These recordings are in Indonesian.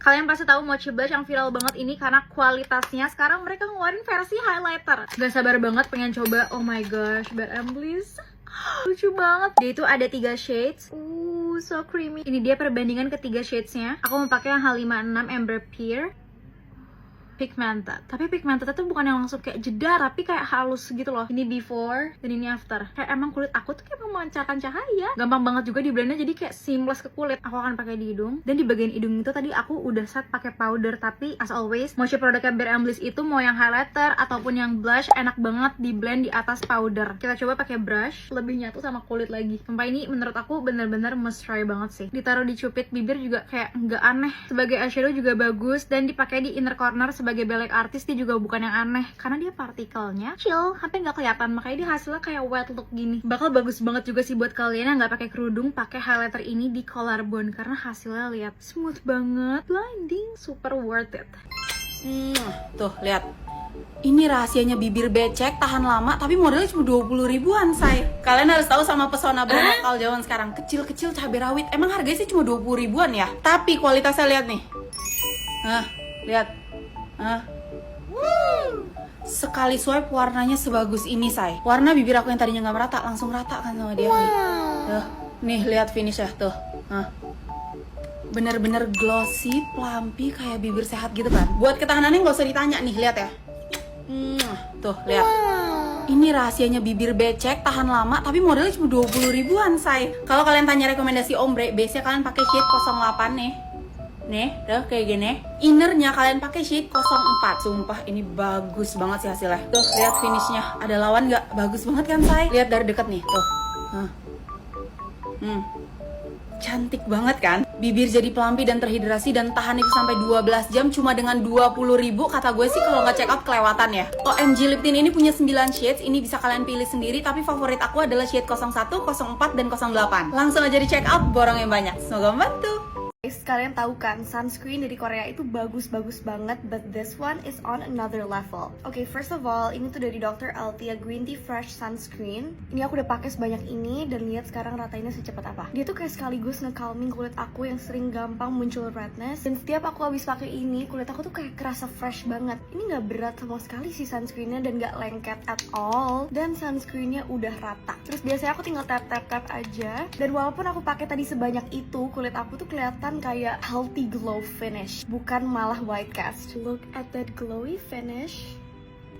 Kalian pasti tahu Mochi Blush yang viral banget ini karena kualitasnya. Sekarang mereka ngeluarin versi highlighter. Gak sabar banget pengen coba. Oh my gosh, Bare Bliss. Lucu banget. Dia itu ada 3 shades. So creamy. Ini dia perbandingan ketiga shadesnya. Aku mau pakai yang H56 Amber Pear Pigmented. Tapi pigmented itu bukan yang langsung kayak jedar, tapi kayak halus gitu loh. Ini before dan ini after. Kayak emang kulit aku tuh kayak memancarkan cahaya. Gampang banget juga di blendnya, jadi kayak seamless ke kulit. Aku akan pakai di hidung. Dan di bagian hidung itu tadi aku udah set pakai powder, tapi as always mochi produknya Bare Bliss itu mau yang highlighter ataupun yang blush enak banget di blend di atas powder. Kita coba pakai brush, lebih nyatu sama kulit lagi. Sampai ini menurut aku bener-bener must try banget sih. Ditaruh di cupid bibir juga kayak nggak aneh. Sebagai eyeshadow juga bagus dan dipakai di inner corner sebagai belek artis dia juga bukan yang aneh karena dia partikelnya chill, hampir nggak kelihatan, makanya dia hasilnya kayak wet look gini. Bakal bagus banget juga sih buat kalian yang nggak pakai kerudung, pakai highlighter ini di collarbone karena hasilnya lihat smooth banget, blinding, super worth it. Tuh lihat. Ini rahasianya bibir becek, tahan lama, tapi modalnya cuma 20 ribuan, say. Kalian harus tahu sama pesona brand lokal zaman sekarang. Kecil-kecil cabai rawit. Emang harganya sih cuma 20 ribuan ya? Tapi kualitasnya lihat nih. Lihat. Sekali swipe warnanya sebagus ini, say. Warna bibir aku yang tadinya nggak merata, langsung rata kan sama dia. Nih lihat finish ya, tuh. Bener-bener glossy, plumpy, kayak bibir sehat gitu kan. Buat ketahanannya nggak usah ditanya nih, lihat ya. Tuh, lihat. Ini rahasianya bibir becek, tahan lama, tapi modalnya cuma 20 ribuan, say. Kalau kalian tanya rekomendasi ombre, biasanya kalian pakai shade 08 nih. Nih, tuh kayak gini. Innernya kalian pakai shade 04. Sumpah ini bagus banget sih hasilnya. Tuh, lihat finishnya. Ada lawan nggak? Bagus banget kan, say? Lihat dari deket nih, tuh. Cantik banget kan? Bibir jadi plumpy dan terhidrasi dan tahan itu sampai 12 jam cuma dengan 20 ribu. Kata gue sih kalau nggak check out kelewatan ya. OMG Lip Tint ini punya 9 shades. Ini bisa kalian pilih sendiri, tapi favorit aku adalah shade 01, 04, dan 08. Langsung aja di check out, borong yang banyak. Semoga membantu. Guys, kalian tahu kan sunscreen dari Korea itu bagus-bagus banget, but this one is on another level. Okay, first of all, ini tuh dari Dr. Althea Green Tea Fresh Sunscreen. Ini aku udah pakai sebanyak ini dan lihat sekarang ratainnya secepat apa. Dia tuh kayak sekaligus nge-calming kulit aku yang sering gampang muncul redness. Dan setiap aku habis pakai ini, kulit aku tuh kayak kerasa fresh banget. Ini nggak berat sama sekali sih sunscreennya dan nggak lengket at all. Dan sunscreennya udah rata. Terus biasanya aku tinggal tap-tap-tap aja. Dan walaupun aku pakai tadi sebanyak itu, kulit aku tuh kelihatan kayak healthy glow finish, bukan malah white cast. Look at that glowy finish.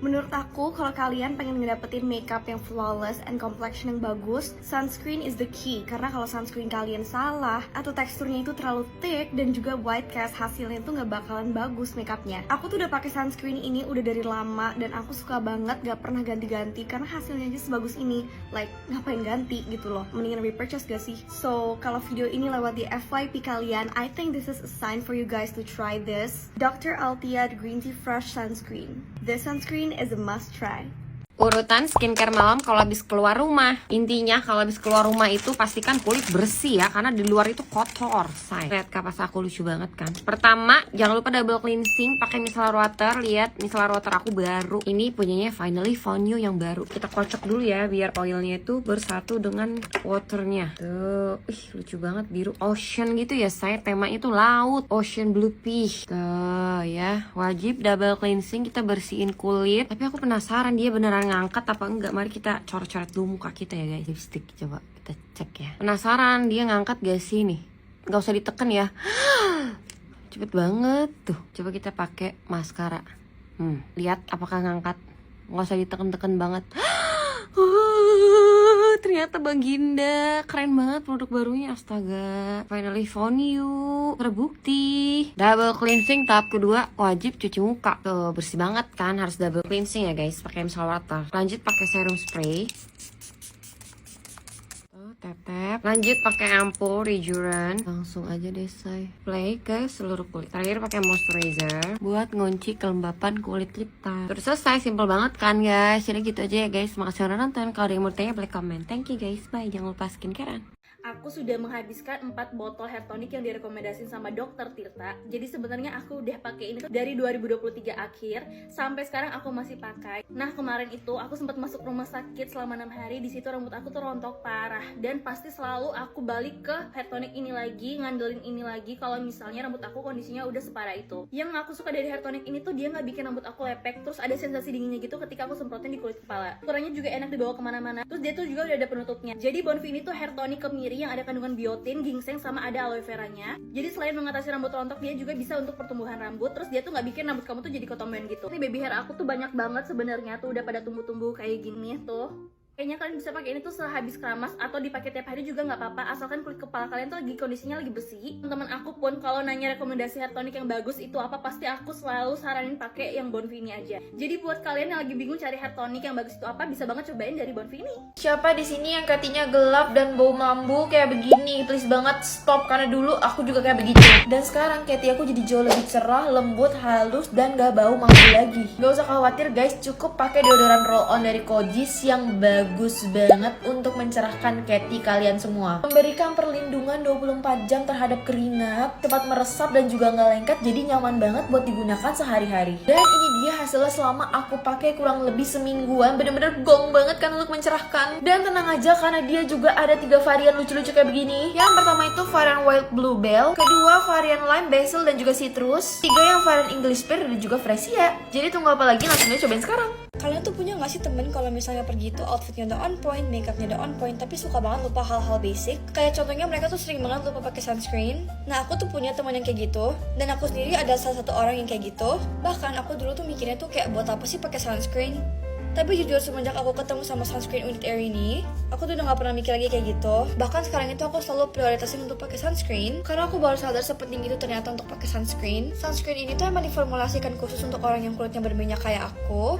Menurut aku, kalau kalian pengen ngedapetin makeup yang flawless and complexion yang bagus, sunscreen is the key. Karena kalau sunscreen kalian salah, atau teksturnya itu terlalu thick dan juga white cast, hasilnya itu nggak bakalan bagus makeupnya. Aku tuh udah pakai sunscreen ini udah dari lama dan aku suka banget, gak pernah ganti-ganti karena hasilnya aja sebagus ini. Like, ngapain ganti gitu loh? Mendingan repurchase gak sih? So, kalau video ini lewat di FYP kalian, I think this is a sign for you guys to try this Dr. Althea Green Tea Fresh Sunscreen. This sunscreen is a must try. Urutan skincare malam kalau habis keluar rumah. Intinya kalau habis keluar rumah itu pastikan kulit bersih ya, karena di luar itu kotor, say. Lihat kapas aku lucu banget kan. Pertama, jangan lupa double cleansing pakai micellar water. Lihat micellar water aku baru. Ini punyanya Finally Found You yang baru. Kita kocok dulu ya biar oilnya itu bersatu dengan waternya. Tuh, lucu banget biru ocean gitu ya, say. Temanya itu laut, ocean blue fish. Tuh ya, wajib double cleansing, kita bersihin kulit. Tapi aku penasaran dia beneran ngangkat apa enggak. Mari kita coret-coret dulu muka kita ya guys. Lipstick coba kita cek ya. Penasaran dia ngangkat gak sih nih? Gak usah ditekan ya. Cepet banget tuh. Coba kita pakai maskara. Lihat apakah ngangkat. Gak usah ditekan-tekan banget. Ternyata Baginda keren banget produk barunya, astaga. Finally Found You, terbukti. Double cleansing tahap kedua, wajib cuci muka. Tuh bersih banget kan, harus double cleansing ya guys, pakai micellar water. Lanjut pakai serum spray. Tap-tap. Lanjut pakai ampul Rejuven. Langsung aja deh say. Play ke seluruh kulit. Terakhir pakai moisturizer buat ngunci kelembapan kulit kita. Terus selesai, simple banget kan guys. Jadi gitu aja ya guys. Makasih udah nonton. Kalau ada yang mau tanya boleh komen. Thank you guys. Bye. Jangan lupa skincarean. Aku sudah menghabiskan 4 botol hair tonic yang direkomendasiin sama dokter Tirta. Jadi sebenarnya aku udah pakai ini dari 2023 akhir sampai sekarang aku masih pakai. Nah, kemarin itu aku sempat masuk rumah sakit selama 6 hari. Di situ rambut aku tuh rontok parah dan pasti selalu aku balik ke hair tonic ini lagi, ngandelin ini lagi kalau misalnya rambut aku kondisinya udah separah itu. Yang aku suka dari hair tonic ini tuh dia nggak bikin rambut aku lepek, terus ada sensasi dinginnya gitu ketika aku semprotin di kulit kepala. Ukurannya juga enak dibawa kemana-mana. Terus dia tuh juga udah ada penutupnya. Jadi Bonvi ini tuh hair tonic kemiri yang ada kandungan biotin, ginseng, sama ada aloe veranya. Jadi selain mengatasi rambut rontok, dia juga bisa untuk pertumbuhan rambut. Terus dia tuh nggak bikin rambut kamu tuh jadi kotomben gitu. Ini baby hair aku tuh banyak banget sebenarnya tuh udah pada tumbuh-tumbuh kayak gini tuh. Kayaknya kalian bisa pakai ini tuh sehabis keramas atau dipakai tiap hari juga nggak apa-apa, asalkan kulit kepala kalian tuh lagi kondisinya lagi bersih. Teman aku pun kalau nanya rekomendasi hair tonic yang bagus itu apa, pasti aku selalu saranin pakai yang Bonvi ini aja. Jadi buat kalian yang lagi bingung cari hair tonic yang bagus itu apa, bisa banget cobain dari Bonvi ini. Siapa di sini yang katinya gelap dan bau mambu kayak begini? Please banget stop, karena dulu aku juga kayak begitu. Dan sekarang Katy aku jadi jauh lebih cerah, lembut, halus, dan gak bau mambu lagi. Gak usah khawatir guys, cukup pakai deodoran roll on dari Kojis yang bagus banget untuk mencerahkan Katy kalian semua. Memberikan perlindungan 24 jam terhadap keringat, cepat meresap dan juga gak lengket, jadi nyaman banget buat digunakan sehari-hari. Dan ini dia hasilnya selama aku pakai kurang lebih semingguan, bener-bener gong banget kan untuk mencerahkan. Dan tenang aja karena dia juga ada 3 varian lucu-lucu kayak begini. Yang pertama itu varian Wild Bluebell, kedua varian Lime Basil dan juga Citrus, 3 yang varian English Pear dan juga Freesia. Jadi tunggu apa lagi, langsung aja cobain sekarang. Kalian tuh punya gak sih temen kalau misalnya pergi tuh outfitnya udah on point, makeupnya udah on point, tapi suka banget lupa hal-hal basic? Kayak contohnya mereka tuh sering banget lupa pakai sunscreen. Nah, aku tuh punya teman yang kayak gitu, dan aku sendiri adalah salah satu orang yang kayak gitu. Bahkan aku dulu tuh mikirnya tuh kayak buat apa sih pakai sunscreen? Tapi jujur semenjak aku ketemu sama sunscreen unit air ini, aku tuh udah gak pernah mikir lagi kayak gitu. Bahkan sekarang itu aku selalu prioritasin untuk pakai sunscreen, karena aku baru sadar sepenting itu ternyata untuk pakai sunscreen. Sunscreen ini tuh emang diformulasikan khusus untuk orang yang kulitnya berminyak kayak aku.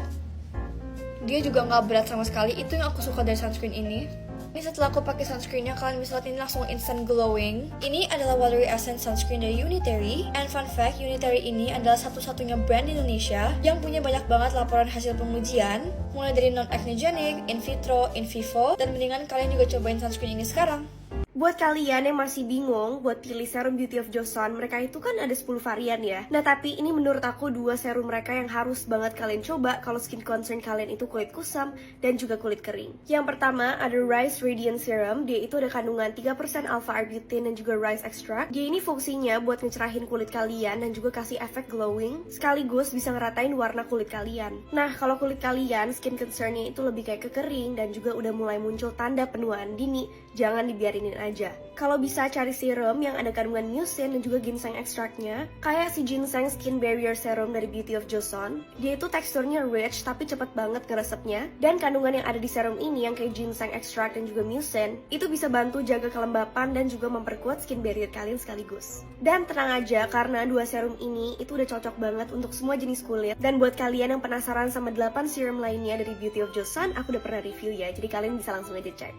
Dia juga nggak berat sama sekali, itu yang aku suka dari sunscreen ini. Ini setelah aku pakai sunscreennya, kalian bisa lihat ini langsung instant glowing. Ini adalah Watery Essence Sunscreen dari Unitary. And fun fact, Unitary ini adalah satu-satunya brand di Indonesia yang punya banyak banget laporan hasil pengujian, mulai dari non-acnogenic, in vitro, in vivo, dan mendingan kalian juga cobain sunscreen ini sekarang. Buat kalian yang masih bingung buat pilih serum Beauty of Joseon, mereka itu kan ada 10 varian ya. Nah, tapi ini menurut aku 2 serum mereka yang harus banget kalian coba kalau skin concern kalian itu kulit kusam dan juga kulit kering. Yang pertama ada Rice Radiant Serum. Dia itu ada kandungan 3% alpha arbutin dan juga rice extract. Dia ini fungsinya buat ngecerahin kulit kalian dan juga kasih efek glowing, sekaligus bisa ngeratain warna kulit kalian. Nah, kalau kulit kalian skin concernnya itu lebih kayak kekering dan juga udah mulai muncul tanda penuaan dini, jangan dibiarinin aja. Kalau bisa cari serum yang ada kandungan mucin dan juga ginseng ekstraknya, kayak si ginseng skin barrier serum dari Beauty of Joseon. Dia itu teksturnya rich tapi cepet banget ngeresepnya, dan kandungan yang ada di serum ini yang kayak ginseng ekstrak dan juga mucin itu bisa bantu jaga kelembapan dan juga memperkuat skin barrier kalian sekaligus. Dan tenang aja karena 2 serum ini itu udah cocok banget untuk semua jenis kulit. Dan buat kalian yang penasaran sama 8 serum lainnya dari Beauty of Joseon, aku udah pernah review ya, jadi kalian bisa langsung aja cek.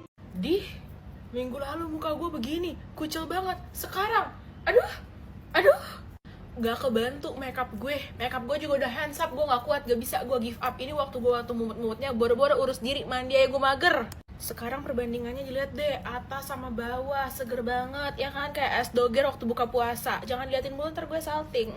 Minggu lalu muka gue begini, kucel banget. Sekarang, aduh, gak kebantu makeup gue juga udah hands up, gue gak kuat, gak bisa gue give up. Ini waktu mumut-mumutnya, boro-boro urus diri, mandi aja gue mager. Sekarang perbandingannya dilihat deh, atas sama bawah, seger banget, ya kan? Kayak es doger waktu buka puasa. Jangan liatin mulu, ntar gue salting.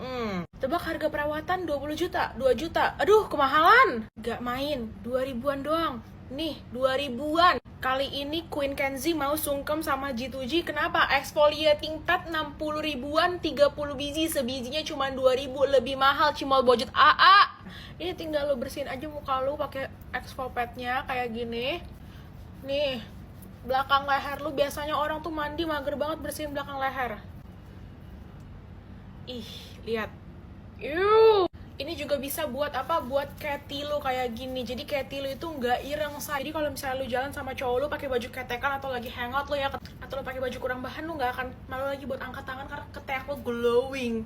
Tebak harga perawatan 20 juta, 2 juta, aduh kemahalan. Gak main, 2 ribuan doang. Nih, 2 ribuan. Kali ini Queen Kenzie mau sungkem sama G2G. Kenapa? Exfoliating pad 60 ribuan, 30 biji. Sebijinya cuma 2 ribu. Lebih mahal, cimol budget AA. Ini tinggal lo bersihin aja muka lo pakai exfol padnya kayak gini. Nih, belakang leher lu. Biasanya orang tuh mandi mager banget bersihin belakang leher. Ih, lihat. Ini juga bisa buat apa? Buat Katy lu kayak gini. Jadi Katy lu itu nggak ireng, say. Jadi kalau misalnya lu jalan sama cowok lu pakai baju ketekan atau lagi hangout lu ya, atau lu pakai baju kurang bahan, lu nggak akan malu lagi buat angkat tangan karena ketek lu glowing.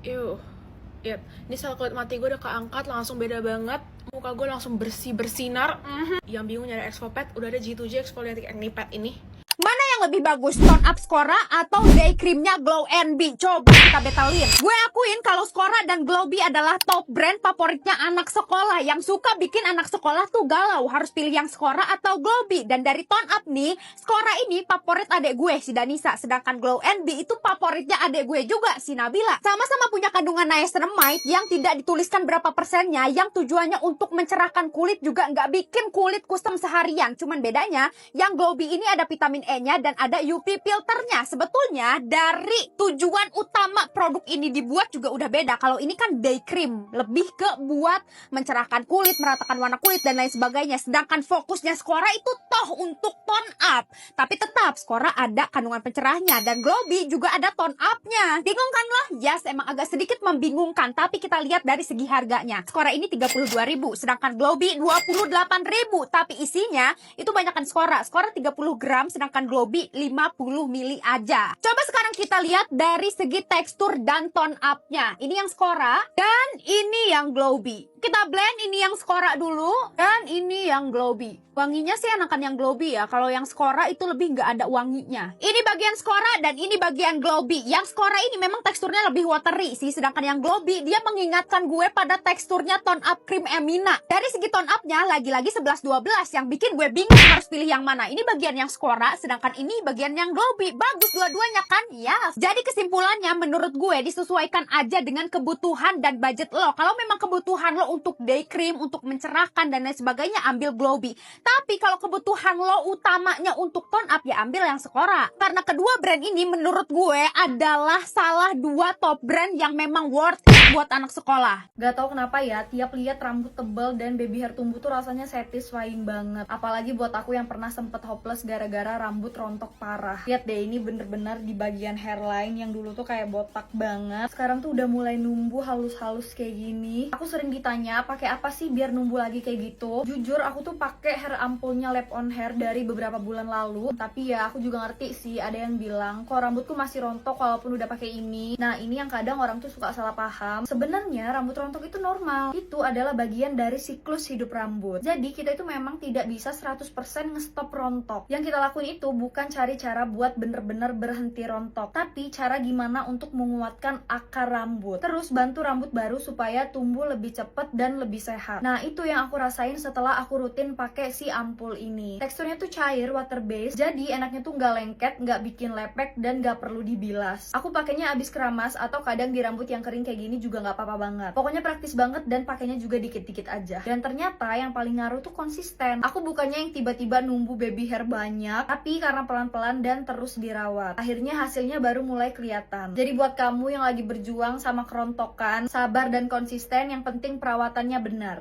Lihat. Ini sel kulit mati gue udah keangkat, langsung beda banget. Muka gue langsung bersih bersinar. Yang bingung nyari exfol pad, udah ada G2G Exfoliating Acne Pad ini. Mana yang yang lebih bagus, Tone Up Skora atau Day Creamnya Glow Be? Coba kita betalin. Gue akuin kalau Skora dan Glow Be adalah top brand favoritnya anak sekolah. Yang suka bikin anak sekolah tuh galau, harus pilih yang Skora atau Glow Be. Dan dari Tone Up nih, Skora ini favorit adek gue si Danisa, sedangkan Glow Be itu favoritnya adek gue juga si Nabila. Sama-sama punya kandungan niacinamide yang tidak dituliskan berapa persennya, yang tujuannya untuk mencerahkan kulit, juga nggak bikin kulit kusam seharian. Cuman bedanya yang Glow Be ini ada vitamin E-nya dan ada UV filternya. Sebetulnya dari tujuan utama produk ini dibuat juga udah beda. Kalau ini kan day cream, lebih ke buat mencerahkan kulit, meratakan warna kulit dan lain sebagainya. Sedangkan fokusnya Skora itu toh untuk tone up. Tapi tetap Skora ada kandungan pencerahnya dan Glow Be juga ada tone up-nya. Bingung kan lo? Yes, emang agak sedikit membingungkan, tapi kita lihat dari segi harganya. Skora ini 32.000, sedangkan Glow Be 28.000, tapi isinya itu banyakan Skora. Skora 30 gram, sedangkan Glow Be 50 mili aja. Coba sekarang kita lihat dari segi tekstur dan tone up-nya. Ini yang Skora dan ini yang Glow Be. Kita blend, ini yang Skora dulu dan ini yang Glow Be. Wanginya sih enakan yang Glow Be ya. Kalau yang Skora itu lebih nggak ada wanginya. Ini bagian Skora dan ini bagian Glow Be. Yang Skora ini memang teksturnya lebih watery sih, sedangkan yang Glow Be dia mengingatkan gue pada teksturnya tone up cream Emina. Dari segi tone up-nya lagi-lagi 11-12 yang bikin gue bingung harus pilih yang mana. Ini bagian yang Skora, sedangkan ini bagian yang Glow Be. Bagus dua-duanya kan? Yes. Jadi kesimpulannya menurut gue disesuaikan aja dengan kebutuhan dan budget lo. Kalau memang kebutuhan lo untuk day cream, untuk mencerahkan dan lain sebagainya, ambil Glow Be. Tapi kalau kebutuhan lo utamanya untuk tone up, ya ambil yang Skora. Karena kedua brand ini menurut gue adalah salah dua top brand yang memang worth it buat anak sekolah. Gak tau kenapa ya, tiap lihat rambut tebal dan baby hair tumbuh tuh rasanya satisfying banget. Apalagi buat aku yang pernah sempet hopeless gara-gara rambut rontok parah. Lihat deh, ini bener-bener di bagian hairline yang dulu tuh kayak botak banget, sekarang tuh udah mulai numbuh halus-halus kayak gini. Aku sering ditanya pakai apa sih biar numbuh lagi kayak gitu. Jujur aku tuh pakai hair ampulnya Lap On Hair dari beberapa bulan lalu. Tapi ya aku juga ngerti sih, ada yang bilang kok rambutku masih rontok walaupun udah pakai ini. Nah ini yang kadang orang tuh suka salah paham. Sebenarnya rambut rontok itu normal. Itu adalah bagian dari siklus hidup rambut. Jadi kita itu memang tidak bisa 100% ngestop rontok. Yang kita lakuin itu bukan cari cara buat bener-bener berhenti rontok, tapi cara gimana untuk menguatkan akar rambut. Terus bantu rambut baru supaya tumbuh lebih cepat dan lebih sehat. Nah itu yang aku rasain setelah aku rutin pakai si ampul ini. Teksturnya tuh cair, water based, jadi enaknya tuh nggak lengket, nggak bikin lepek, dan nggak perlu dibilas. Aku pakainya abis keramas atau kadang di rambut yang kering kayak gini juga nggak apa-apa banget. Pokoknya praktis banget dan pakainya juga dikit-dikit aja. Dan ternyata yang paling ngaruh tuh konsisten. Aku bukannya yang tiba-tiba numbuh baby hair banyak, tapi karena pelan-pelan dan terus dirawat. Akhirnya hasilnya baru mulai kelihatan. Jadi buat kamu yang lagi berjuang sama kerontokan, sabar dan konsisten, yang penting perawatannya benar.